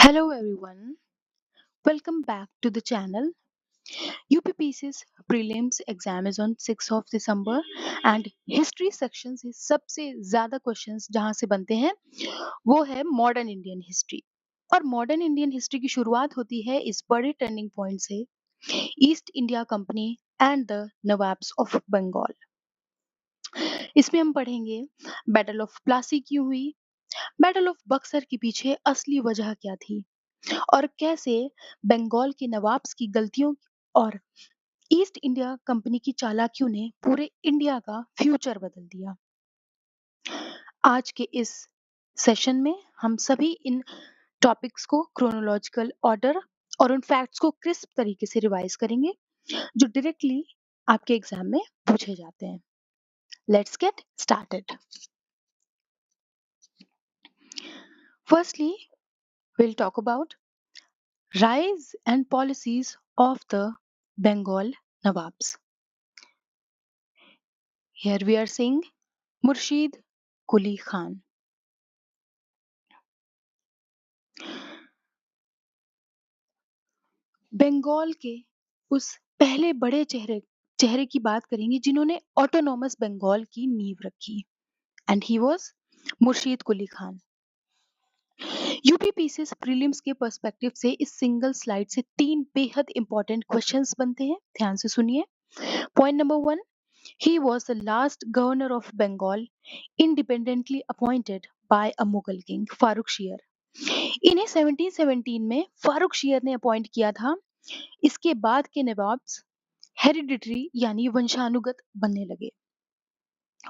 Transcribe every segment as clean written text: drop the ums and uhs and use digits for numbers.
Hello everyone, welcome back to the channel. UPPC's prelims exam is on 6th of December and history section से सबसे ज़्यादा questions जहाँ से बनते हैं वो है मॉडर्न इंडियन हिस्ट्री। और मॉडर्न इंडियन हिस्ट्री की शुरुआत होती है इस बड़े टर्निंग पॉइंट से, East India Company and the nawabs of Bengal. इसमें हम पढ़ेंगे बैटल ऑफ प्लासी क्यों हुई, बैटल ऑफ बक्सर के पीछे असली वजह क्या थी और कैसे बंगाल के नवाब्स की गलतियों और ईस्ट इंडिया कंपनी की चालाकियों ने पूरे इंडिया का फ्यूचर बदल दिया। आज के इस सेशन में हम सभी इन टॉपिक्स को क्रोनोलॉजिकल ऑर्डर और उन फैक्ट्स को क्रिस्प तरीके से रिवाइज करेंगे जो डायरेक्टली आपके एग्जाम में पूछे जाते हैं। Let's get started. Firstly we'll talk about rise and policies of the Bengal Nawabs. Here we are seeing Murshid Quli Khan. Bengal के उस पहले बड़े चेहरे की बात करेंगे जिन्होंने ऑटोनॉमस बंगाल की नींव रखी, and he was Murshid Quli Khan. UPPCS prelims के पर्सपेक्टिव से इस सिंगल स्लाइड से 3 बेहद इंपॉर्टेंट क्वेश्चंस बनते हैं, ध्यान से सुनिए। Point number 1, he was the last governor of Bengal independently appointed by a Mughal king Farooq शेर। इन्हें 1717 में फारूक शेर ने अपॉइंट किया था। इसके बाद के नवाब्स हेरिडिटरी यानी वंशानुगत बनने लगे।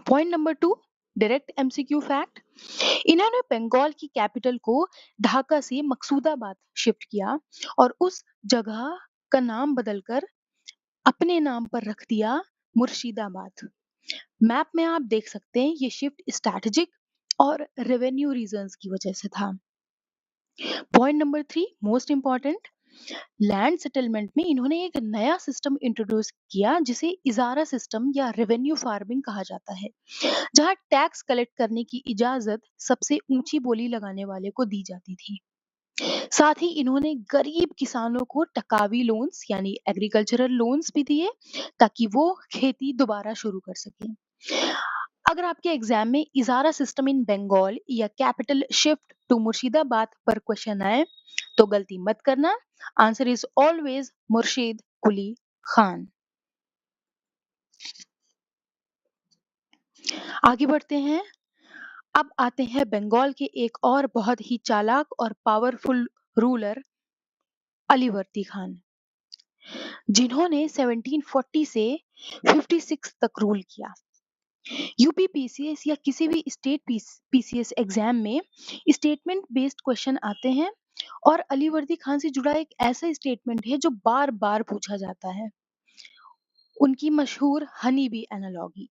Point number 2, direct MCQ fact, इन्होंने बंगाल की कैपिटल को ढाका से मकसूदाबाद शिफ्ट किया और उस जगह का नाम बदलकर अपने नाम पर रख दिया मुर्शिदाबाद। मैप में आप देख सकते हैं ये शिफ्ट स्ट्रैटेजिक और रेवेन्यू रीजंस की वजह से था। Point number 3, most important, land settlement में इन्होंने एक नया सिस्टम इंट्रोड्यूस किया जिसे इजारा सिस्टम या रेवेन्यू फार्मिंग कहा जाता है, जहां टैक्स कलेक्ट करने की इजाजत सबसे ऊंची बोली लगाने वाले को दी जाती थी। साथ ही इन्होंने गरीब किसानों को टकावी लोन्स यानी एग्रीकल्चरल लोन्स भी दिए ताकि वो खेती दोबारा शुरू कर सके। अगर आपके एग्जाम में इजारा सिस्टम इन बंगाल या कैपिटल शिफ्ट टू मुर्शिदाबाद पर क्वेश्चन आए तो गलती मत करना, answer is always Murshid Quli Khan. आगे बढ़ते हैं। अब आते हैं बंगाल के एक और बहुत ही चालाक और पावरफुल रूलर अलीवर्दी खान, जिन्होंने 1740 से 56 तक रूल किया। यूपी पीसीएस या किसी भी स्टेट पीसीएस एग्जाम में स्टेटमेंट बेस्ड क्वेश्चन आते हैं और अलीवर्दी खान से जुड़ा एक ऐसा स्टेटमेंट है जो बार बार पूछा जाता है, उनकी मशहूर honey bee analogy.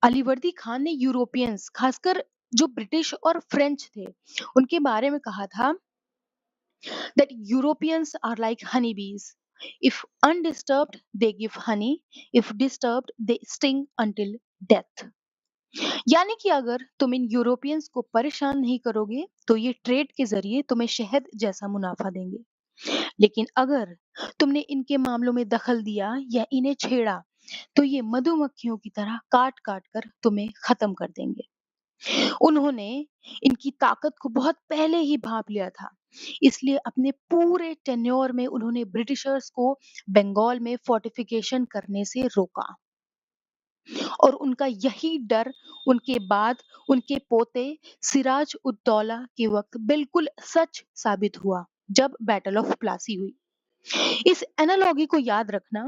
Alivardi Khan ने यूरोपियंस, खासकर जो ब्रिटिश और फ्रेंच थे, उनके बारे में कहा था that Europeans are like honeybees. If undisturbed, they give honey. If disturbed, they sting until death. यानी कि अगर तुम इन यूरोपियंस को परेशान नहीं करोगे तो ये ट्रेड के जरिए तुम्हें शहद जैसा मुनाफा देंगे, लेकिन अगर तुमने इनके मामलों में दखल दिया या इन्हें छेड़ा तो ये मधुमक्खियों की तरह काट काट कर तुम्हें खत्म कर देंगे। उन्होंने इनकी ताकत को बहुत पहले ही भांप लिया था, इसलिए अपने पूरे टेन्योर में उन्होंने ब्रिटिशर्स को बंगाल में फोर्टिफिकेशन करने से रोका और उनका यही डर उनके बाद उनके पोते सिराज उद दौला के वक्त बिल्कुल सच साबित हुआ जब बैटल ऑफ प्लासी हुई। इस एनालॉगी को याद रखना।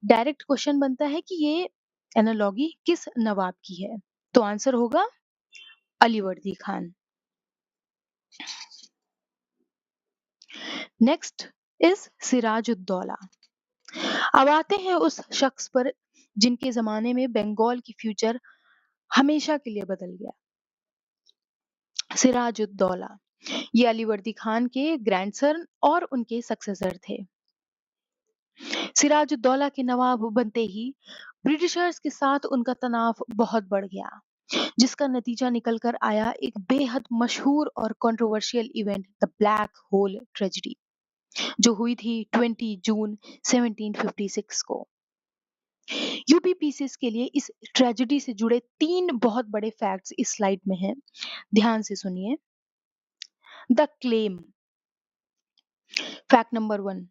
डायरेक्ट क्वेश्चन बनता है कि ये एनालॉगी किस नवाब की है, तो आंसर होगा अलीवर्दी खान। Next is Sirajuddaula. अब आते हैं उस शख्स पर जिनके जमाने में बंगाल की फ्यूचर हमेशा के लिए बदल गया, सिराजुद्दौला। ये अलीवर्दी खान के ग्रैंडसन और उनके सक्सेसर थे। सिराजुद्दौला के नवाब बनते ही ब्रिटिशर्स के साथ उनका तनाव बहुत बढ़ गया। जिसका नतीजा निकल कर आया एक बेहद मशहूर और controversial event, the black hole tragedy, जो हुई थी 20 जून 1756 को। यूपीपीसीएस के लिए इस ट्रेजेडी से जुड़े 3 बहुत बड़े फैक्ट्स इस स्लाइड में हैं। ध्यान से सुनिए। The claim. फैक्ट नंबर 1,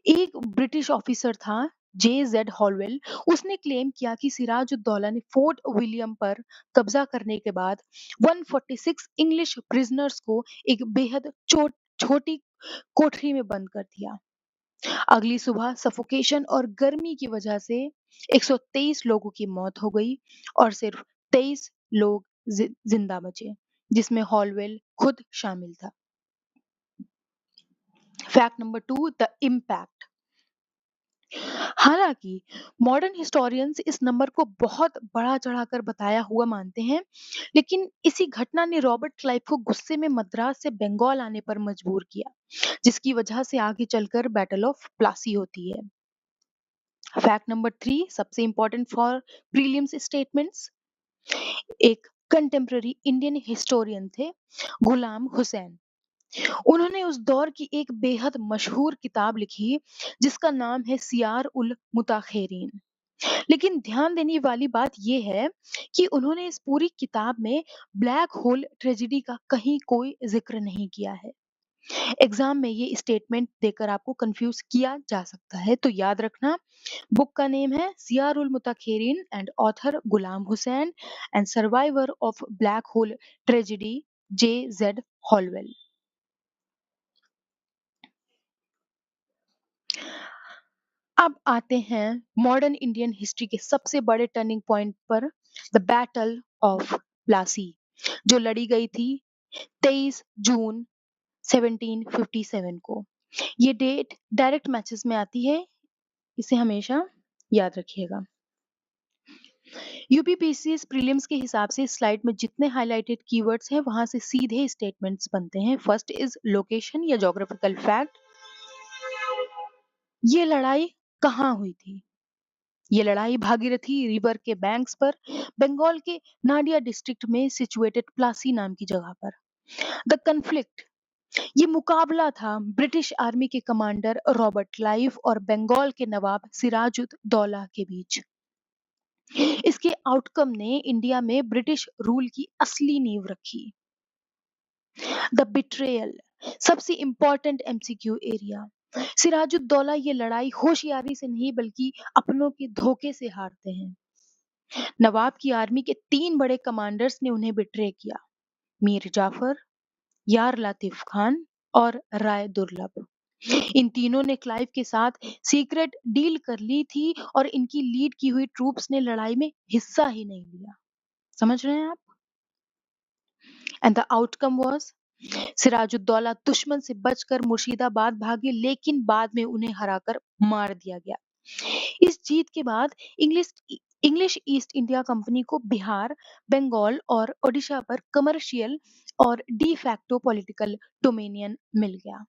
एक ब्रिटिश ऑफिसर था J.Z. हॉलवेल। उसने क्लेम किया कि सिराजुद्दौला ने फोर्ट विलियम पर कब्जा करने के बाद 146 इंग्लिश प्रिजनर्स को एक बेहद छोटी कोठरी में बंद कर दिया। अगली सुबह सफोकेशन और गर्मी की वजह से 123 लोगों की मौत हो गई और सिर्फ 23 लोग जिंदा बचे, जिसमें हॉलवेल खुद शामिल था। Fact number 2, the impact. हालांकि मॉडर्न हिस्टोरियंस इस नंबर को बहुत बड़ा चढ़ाकर बताया हुआ मानते हैं, लेकिन इसी घटना ने रॉबर्ट क्लाइव को गुस्से में मद्रास से बंगाल आने पर मजबूर किया, जिसकी वजह से आगे चलकर बैटल ऑफ प्लासी होती है। फैक्ट नंबर 3, सबसे इंपॉर्टेंट फॉर प्रीलिम्स स्टेटमेंट्स। एक कंटेम्प्ररी इंडियन हिस्टोरियन थे गुलाम हुसैन। उन्होंने उस दौर की एक बेहद मशहूर किताब लिखी जिसका नाम है सियार उल मुताखिरीन। लेकिन ध्यान देने वाली बात यह है कि उन्होंने इस पूरी किताब में ब्लैक होल ट्रेजेडी का कहीं कोई जिक्र नहीं किया है। एग्जाम में ये स्टेटमेंट देकर आपको कंफ्यूज किया जा सकता है, तो याद रखना। बुक का नेम है Siyar ul Mutakhirin and author Ghulam Hussain and survivor of black hole tragedy J.Z. Holwell. अब आते हैं मॉडर्न इंडियन हिस्ट्री के सबसे बड़े टर्निंग पॉइंट पर, द बैटल ऑफ प्लासी, जो लड़ी गई थी 23 जून 1757 को। ये डेट डायरेक्ट मैचेस में आती है, इसे हमेशा याद रखिएगा। यूपीपीसीएस प्रीलिम्स के हिसाब से स्लाइड में जितने हाइलाइटेड कीवर्ड्स हैं वहां से सीधे स्टेटमेंट्स बनते हैं। फर्स्ट इज लोकेशन या ज्योग्राफिकल फैक्ट। ये लड़ाई कहाँ हुई थी? ये लड़ाई भागीरथी रिवर के बैंक्स पर, बंगाल के नाडिया डिस्ट्रिक्ट में सिचुएटेड प्लासी नाम की जगह पर। द कन्फ्लिक्ट, ये मुकाबला था ब्रिटिश आर्मी के कमांडर रॉबर्ट क्लाइव और बंगाल के नवाब सिराजुद्दौला के बीच। इसके आउटकम ने इंडिया में ब्रिटिश रूल की असली नींव रखी। द बिट्रेयल, सबसे इंपॉर्टेंट एमसीक्यू एरिया। सिराजुद्दौला ये लड़ाई होशियारी से नहीं बल्कि अपनों के धोखे से हारते हैं। नवाब की आर्मी के 3 बड़े कमांडर्स ने उन्हें बिट्रे किया, मीर जाफर, यार लातिफ खान और राय दुर्लभ। इन तीनों ने क्लाइव के साथ सीक्रेट डील कर ली थी और इनकी लीड की हुई ट्रूप्स ने लड़ाई में हिस्सा ही नहीं लिया। समझ रहे हैं आप? And the outcome was Sirajuddaula दुश्मन से बचकर मुर्शिदाबाद भागे, लेकिन बाद में उन्हें हराकर मार दिया गया। इस जीत के बाद English English east India company को बिहार, बंगाल और ओडिशा पर कमर्शियल और डी फैक्टो पॉलिटिकल डोमिनियन मिल गया।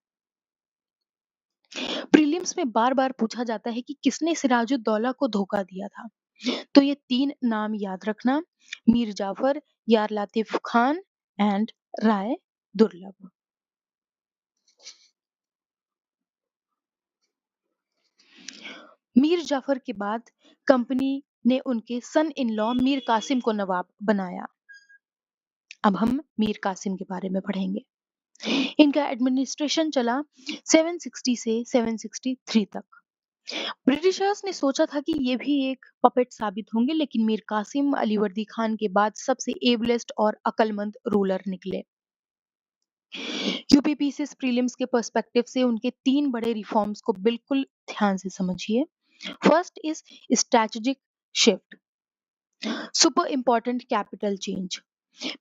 प्रीलिम्स में बार बार पूछा जाता है कि किसने सिराजुद्दौला को धोखा दिया था, तो ये 3 नाम याद रखना, मीर जाफर, यार लातिफ खान एंड राय दुर्लभ। मीर जाफर के बाद कंपनी ने उनके सन इन लॉ मीर कासिम को नवाब बनाया। अब हम मीर कासिम के बारे में पढ़ेंगे। इनका एडमिनिस्ट्रेशन चला 760 से 763 तक। ब्रिटिशर्स ने सोचा था कि ये भी एक पपेट साबित होंगे, लेकिन मीर कासिम अलीवर्दी खान के बाद सबसे एबलेस्ट और अक्लमंद रूलर निकले। यूपीपीसीएस प्रीलिम्स के पर्सपेक्टिव से उनके 3 बड़े रिफॉर्म्स को बिल्कुल ध्यान से समझिए। First is strategic shift, super important capital change.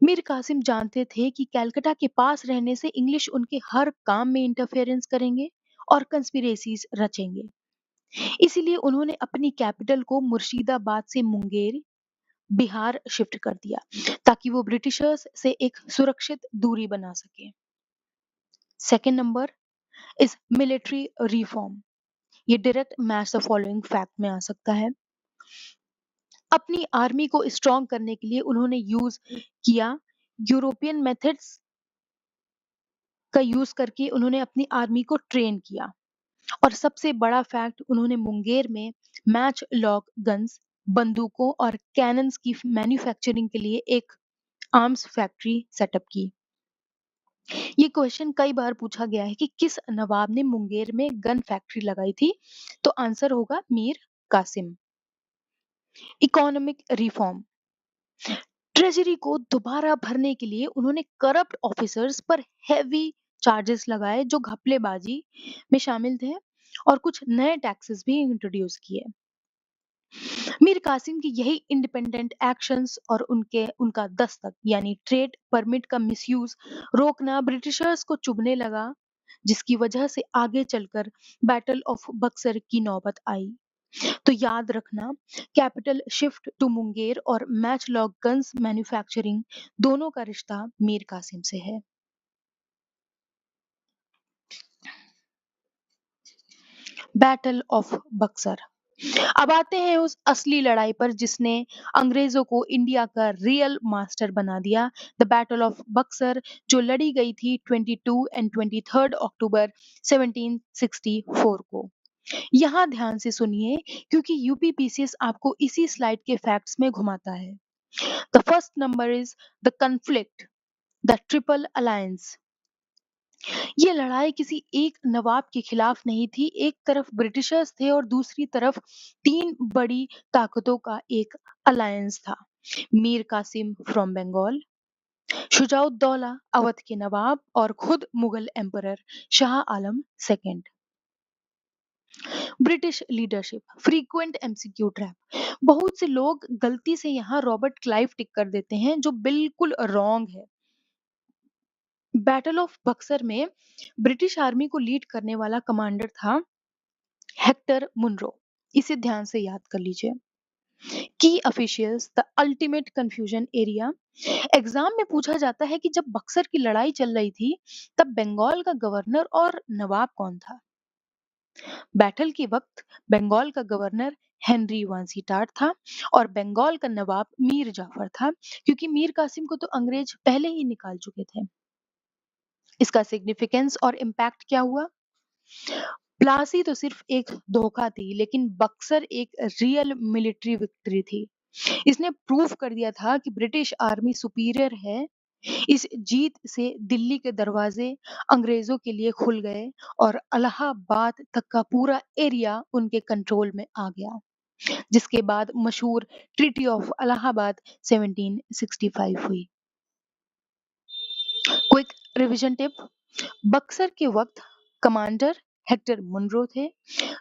Mir Qasim जानते थे कि कलकत्ता के पास रहने से इंग्लिश उनके हर काम में इंटरफेरेंस करेंगे और कंस्पिरेसीज रचेंगे। इसीलिए उन्होंने अपनी कैपिटल को मुर्शिदाबाद से मुंगेर, बिहार शिफ्ट कर दिया ताकि वो ब्रिटिशर्स से एक सुरक्षित दूरी बना सके। Second number is military reform. ये direct match the following fact में आ सकता है। अपनी आर्मी को स्ट्रॉन्ग करने के लिए उन्होंने यूज किया यूरोपियन मेथड्स का यूज करके उन्होंने अपनी आर्मी को ट्रेन किया। और सबसे बड़ा फैक्ट, उन्होंने मुंगेर में मैच लॉक गन्स, बंदूकों और कैनन्स की मैन्युफैक्चरिंग के लिए एक आर्म्स फैक्ट्री सेटअप की। ये क्वेश्चन कई बार पूछा गया है कि किस नवाब ने मुंगेर में गन फैक्ट्री लगाई थी, तो आंसर होगा Mir Qasim. Economic reform, treasury को दोबारा भरने के लिए उन्होंने करप्ट ऑफिसर्स पर हेवी चार्जेस लगाए जो घपलेबाजी में शामिल थे, और कुछ नए टैक्सेस भी इंट्रोड्यूस किए। मीर कासिम की यही इंडिपेंडेंट एक्शंस और उनका दस्तक यानी ट्रेड परमिट का मिसयूज रोकना ब्रिटिशर्स को चुभने लगा, जिसकी वजह से आगे चलकर बैटल ऑफ बक्सर की नौबत आई। तो याद रखना, कैपिटल शिफ्ट टू मुंगेर और मैच लॉक गन्स मैन्युफैक्चरिंग दोनों का रिश्ता मीर कासिम से है। Battle of Buxar. अब आते हैं उस असली लड़ाई पर जिसने अंग्रेजों को इंडिया का रियल मास्टर बना दिया, द बैटल ऑफ बक्सर, जो लड़ी गई थी 22 एंड 23 अक्टूबर 1764 को। यहाँ ध्यान से सुनिए क्योंकि यूपीपीसीएस आपको इसी स्लाइड के फैक्ट्स में घुमाता है। The first number is the conflict, the triple alliance. ये लड़ाई किसी एक नवाब के खिलाफ नहीं थी, एक तरफ ब्रिटिशर्स थे और दूसरी तरफ तीन बड़ी ताकतों का एक अलायंस था। मीर कासिम फ्रॉम बंगाल, शुजाउद्दौला अवध के नवाब और खुद Mughal emperor Shah Alam second. British leadership, frequent MCQ trap. बहुत से लोग गलती से यहाँ रॉबर्ट क्लाइव टिक कर देते हैं, जो बिल्कुल रॉन्ग है। बैटल ऑफ बक्सर में ब्रिटिश आर्मी को लीड करने वाला कमांडर था हेक्टर मुनरो। इसे ध्यान से याद कर लीजिए। की officials, the ultimate confusion area. Exam में पूछा जाता है कि जब बक्सर की लड़ाई चल रही थी तब बंगाल का गवर्नर और नवाब कौन था। बैटल के वक्त बंगाल का गवर्नर हेनरी वांसीटाट था और बंगाल का नवाब मीर जाफर था, क्योंकि मीर कासिम को तो अंग्रेज पहले ही निकाल चुके थे। इसका सिग्निफिकेंस और इम्पैक्ट क्या हुआ? प्लासी तो सिर्फ एक धोखा थी, लेकिन बक्सर एक रियल मिलिट्री विक्ट्री थी। इसने प्रूव कर दिया था कि ब्रिटिश आर्मी सुपीरियर है। इस जीत से दिल्ली के दरवाजे अंग्रेजों के लिए खुल गए और इलाहाबाद तक का पूरा एरिया उनके कंट्रोल में आ गया, जिसके बाद मशहूर ट्रीटी ऑफ इलाहाबाद 1765 हुई। क्विक रिवीजन टिप, बक्सर के वक्त कमांडर हेक्टर मुनरो थे,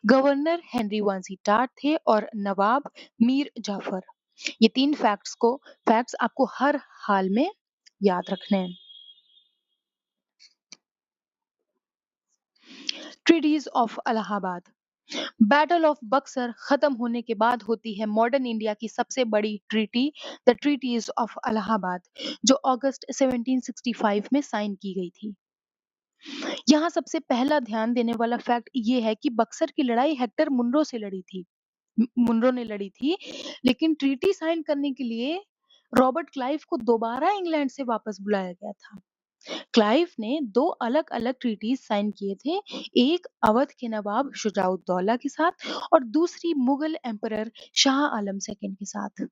गवर्नर हेनरी वांसीटाट थे और नवाब मीर जाफर। ये तीन फैक्ट्स आपको हर हाल में याद रखने हैं। Treaties of Allahabad. Battle of Buxar खत्म होने के बाद होती है मॉडर्न इंडिया की सबसे बड़ी treaty, the treaties of Allahabad, जो अगस्त 1765 में साइन की गई थी। यहाँ सबसे पहला ध्यान देने वाला फैक्ट ये है कि बक्सर की लड़ाई हेक्टर मुनरो से लड़ी थी, मुनरो ने लड़ी थी, लेकिन ट्रीटी साइन करने के लिए रॉबर्ट क्लाइव को दोबारा इंग्लैंड से वापस बुलाया गया था। क्लाइव ने दो अलग अलग ट्रीटीज साइन किए थे, एक अवध के नवाब शुजाउद्दौला के साथ और दूसरी मुगल एम्परर शाह आलम सेकंड के साथ।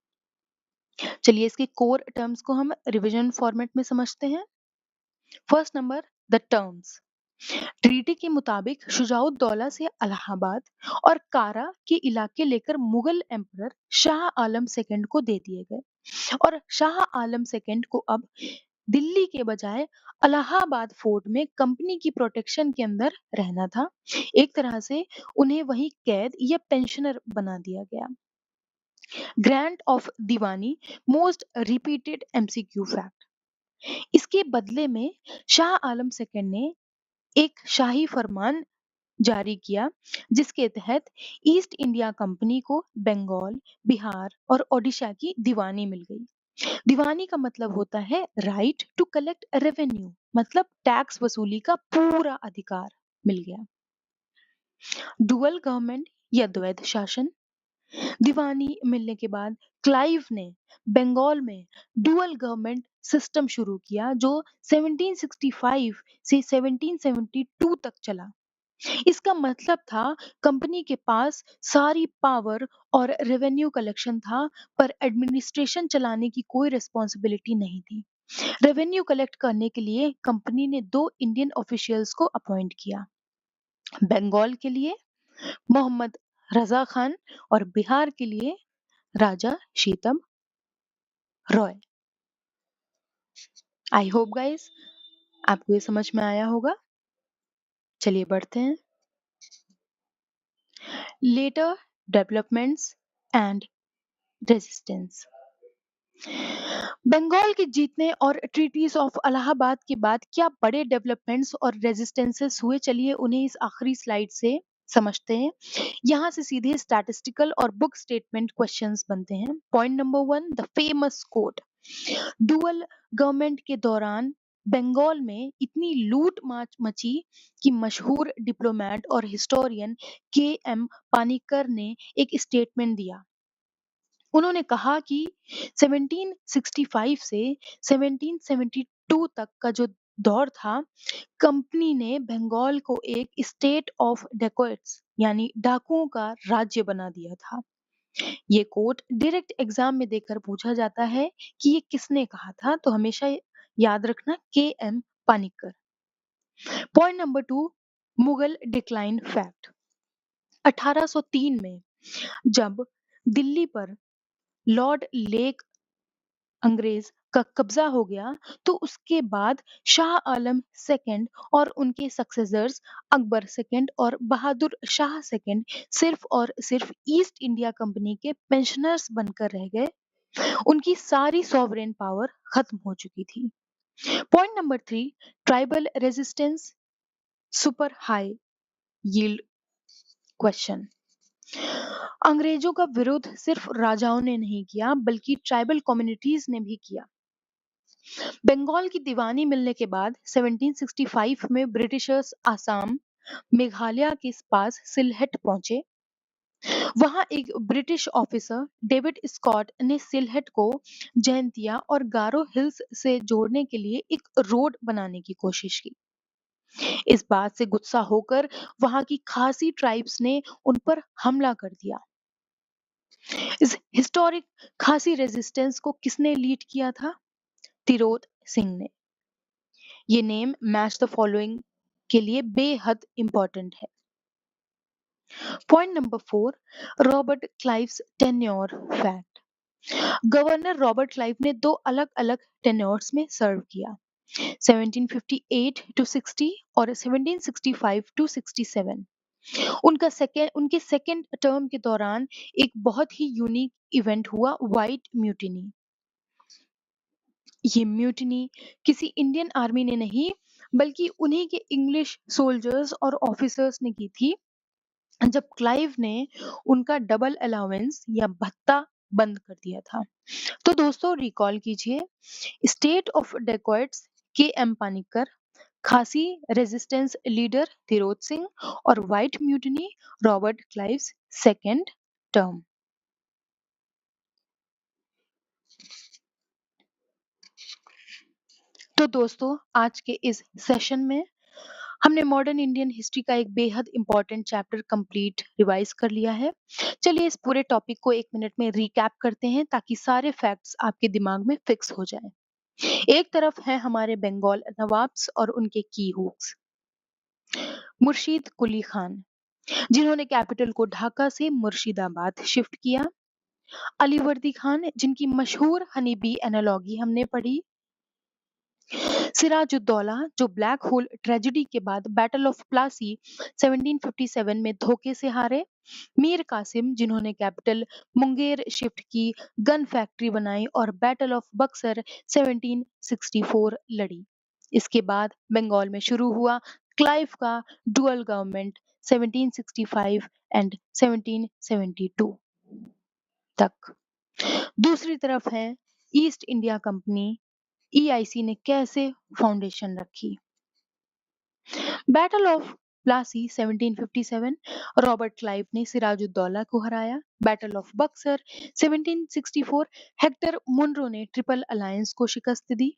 चलिए इसके कोर टर्म्स को हम रिवीजन फॉर्मेट में समझते हैं। First number, the terms. Treaty के मुताबिक शुजाउद्दौला से इलाहाबाद और कारा के इलाके लेकर मुगल एम्परर शाह आलम सेकंड को दे दिए गए और शाह आलम सेकंड को अब दिल्ली के बजाय इलाहाबाद फोर्ट में कंपनी की प्रोटेक्शन के अंदर रहना था। एक तरह से उन्हें वही कैद या पेंशनर बना दिया गया। Grant of Deewani, most repeated MCQ fact. इसके बदले में शाह आलम सेकंड ने एक शाही फरमान जारी किया, जिसके तहत ईस्ट इंडिया कंपनी को बंगाल, बिहार और ओडिशा की दीवानी मिल गई। दीवानी का मतलब होता है राइट टू कलेक्ट रेवेन्यू, मतलब टैक्स वसूली का पूरा अधिकार मिल गया। डुअल गवर्नमेंट या द्वैध शासन। दीवानी मिलने के बाद क्लाइव ने बंगाल में डुअल गवर्नमेंट सिस्टम शुरू किया जो 1765 से 1772 तक चला। इसका मतलब था कंपनी के पास सारी पावर और रेवेन्यू कलेक्शन था, पर एडमिनिस्ट्रेशन चलाने की कोई रिस्पॉन्सिबिलिटी नहीं थी। रेवेन्यू कलेक्ट करने के लिए कंपनी ने 2 इंडियन ऑफिशियल्स को अपॉइंट किया, बंगाल के लिए मोहम्मद रजा खान और बिहार के लिए Raja Shitab Roy. I hope guys आपको ये समझ में आया होगा। चलिए बढ़ते हैं। Later developments and resistance. Bengal के जीतने और ट्रीटीज ऑफ इलाहाबाद के बाद क्या बड़े डेवलपमेंट्स और रेजिस्टेंसेस हुए, चलिए उन्हें इस आखिरी स्लाइड से समझते हैं। यहाँ से सीधे स्टैटिस्टिकल और बुक स्टेटमेंट क्वेश्चंस बनते हैं। Point number 1, the famous quote. Dual government के दौरान बंगाल में इतनी लूट मची कि मशहूर डिप्लोमेट और हिस्टोरियन के.एम. पानिकर ने एक स्टेटमेंट दिया। उन्होंने कहा कि 1765 से 1772 तक का जो दौर था, कंपनी ने बंगाल को एक स्टेट ऑफ डेकोइट्स यानी डाकुओं का राज्य बना दिया था। ये कोट डायरेक्ट एग्जाम में देकर पूछा जाता है कि ये किसने कहा था, तो हमेशा याद रखना K M. Panikkar. Point number 2, Mughal decline fact. 1803 में जब दिल्ली पर लॉर्ड लेक अंग्रेज का कब्जा हो गया, तो उसके बाद शाह आलम सेकंड और उनके सक्सेसर्स अकबर सेकंड और बहादुर शाह सेकंड सिर्फ और सिर्फ ईस्ट इंडिया कंपनी के पेंशनर्स बनकर रह गए। उनकी सारी सॉवरेन पावर खत्म हो चुकी थी। Point number 3, tribal resistance super high yield question. अंग्रेजों का विरोध सिर्फ राजाओं ने नहीं किया, बल्कि ट्राइबल कम्युनिटीज ने भी किया। बंगाल की दीवानी मिलने के बाद 1765 में ब्रिटिशर्स आसाम, मेघालय के पास सिलहट पहुंचे। वहां एक ब्रिटिश ऑफिसर डेविड स्कॉट ने सिलहट को जैंतिया और गारो हिल्स से जोड़ने के लिए एक रोड बनाने की कोशिश की। इस बात से गुस्सा होकर वहां की खासी ट्राइब्स ने उन पर हमला कर दिया। इस हिस्टोरिक खासी रेजिस्टेंस को किसने लीड किया था? तिरोत सिंह ने। ये नेम मैच द फॉलोइंग के लिए बेहद इंपॉर्टेंट है। Point number 4, Robert Clive's tenure fact. Governor Robert Clive ने 2 अलग-अलग टेन्योर्स में सर्व किया, 1758 टू 60 और 1765 टू 67। उनके सेकेंड टर्म के दौरान एक बहुत ही यूनिक इवेंट हुआ, व्हाइट म्यूटिनी। ये म्यूटिनी किसी इंडियन आर्मी ने नहीं, बल्कि उन्हीं के इंग्लिश सोल्जर्स और ऑफिसर्स ने की थी, जब क्लाइव ने उनका डबल अलाउंस या भत्ता बंद कर दिया था। तो दोस्तों रिकॉल कीजिए, state of dacoits K M. Panikkar, Khasi resistance leader Tirot Singh और white mutiny Robert Clive's second term. तो दोस्तों आज के इस सेशन में हमने मॉडर्न इंडियन हिस्ट्री का एक बेहद इंपॉर्टेंट चैप्टर कंप्लीट रिवाइज कर लिया है। चलिए इस पूरे टॉपिक को 1 मिनट में रिकैप करते हैं ताकि सारे फैक्ट्स आपके दिमाग में फिक्स हो जाएं। एक तरफ है हमारे बंगाल नवाब्स और उनके की हुक्स। मुर्शीद कुली खान, जिन्होंने कैपिटल को ढाका से मुर्शिदाबाद शिफ्ट किया। अलीवर्दी खान, जिनकी मशहूर हनी बी एनालॉगी हमने पढ़ी। सिराजुद्दौला, जो ब्लैक होल ट्रेजेडी के बाद बैटल ऑफ प्लासी 1757 में धोखे से हारे। मीर कासिम, जिन्होंने कैपिटल मुंगेर शिफ्ट की, गन फैक्ट्री बनाई और बैटल ऑफ बक्सर 1764 लड़ी। इसके बाद बंगाल में शुरू हुआ क्लाइव का डुअल गवर्नमेंट 1765 एंड 1772 तक। दूसरी तरफ है ईस्ट इंडिया कंपनी, ईआईसी ने कैसे फाउंडेशन रखी। Battle of Plassey 1757, Robert Clive ने सिराजुद्दौला को हराया। Battle of Buxar 1764, Hector Munro ने ट्रिपल अलायंस को शिकस्त दी।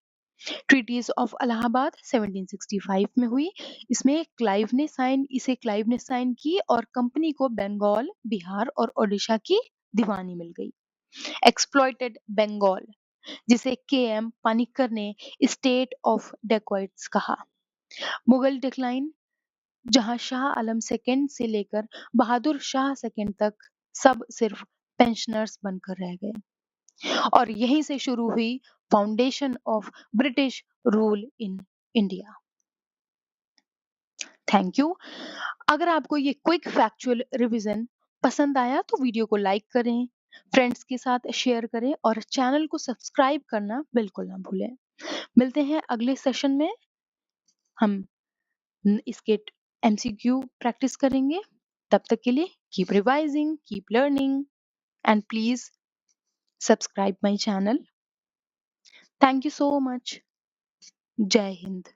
ट्रीटीज ऑफ इलाहाबाद 1765 में हुई। इसे क्लाइव ने साइन की और कंपनी को बंगाल, बिहार और ओडिशा की दीवानी मिल गई। एक्सप्लॉइटेड बंगाल, जिसे के.एम. पानिक्कर ने स्टेट ऑफ डेकॉइट्स कहा। मुगल डिक्लाइन, जहां शाह आलम सेकंड से लेकर बहादुर शाह सेकंड तक सब सिर्फ पेंशनर्स बनकर रह गए। और यहीं से शुरू हुई foundation of British rule in India. Thank you. अगर आपको ये क्विक फैक्चुअल रिवीजन पसंद आया तो वीडियो को लाइक करें, फ्रेंड्स के साथ शेयर करें और चैनल को सब्सक्राइब करना बिल्कुल ना भूलें। मिलते हैं अगले सेशन में। हम इसके एमसीक्यू प्रैक्टिस करेंगे। तब तक के लिए keep revising, keep learning and please subscribe my channel. Thank you so much. जय हिंद।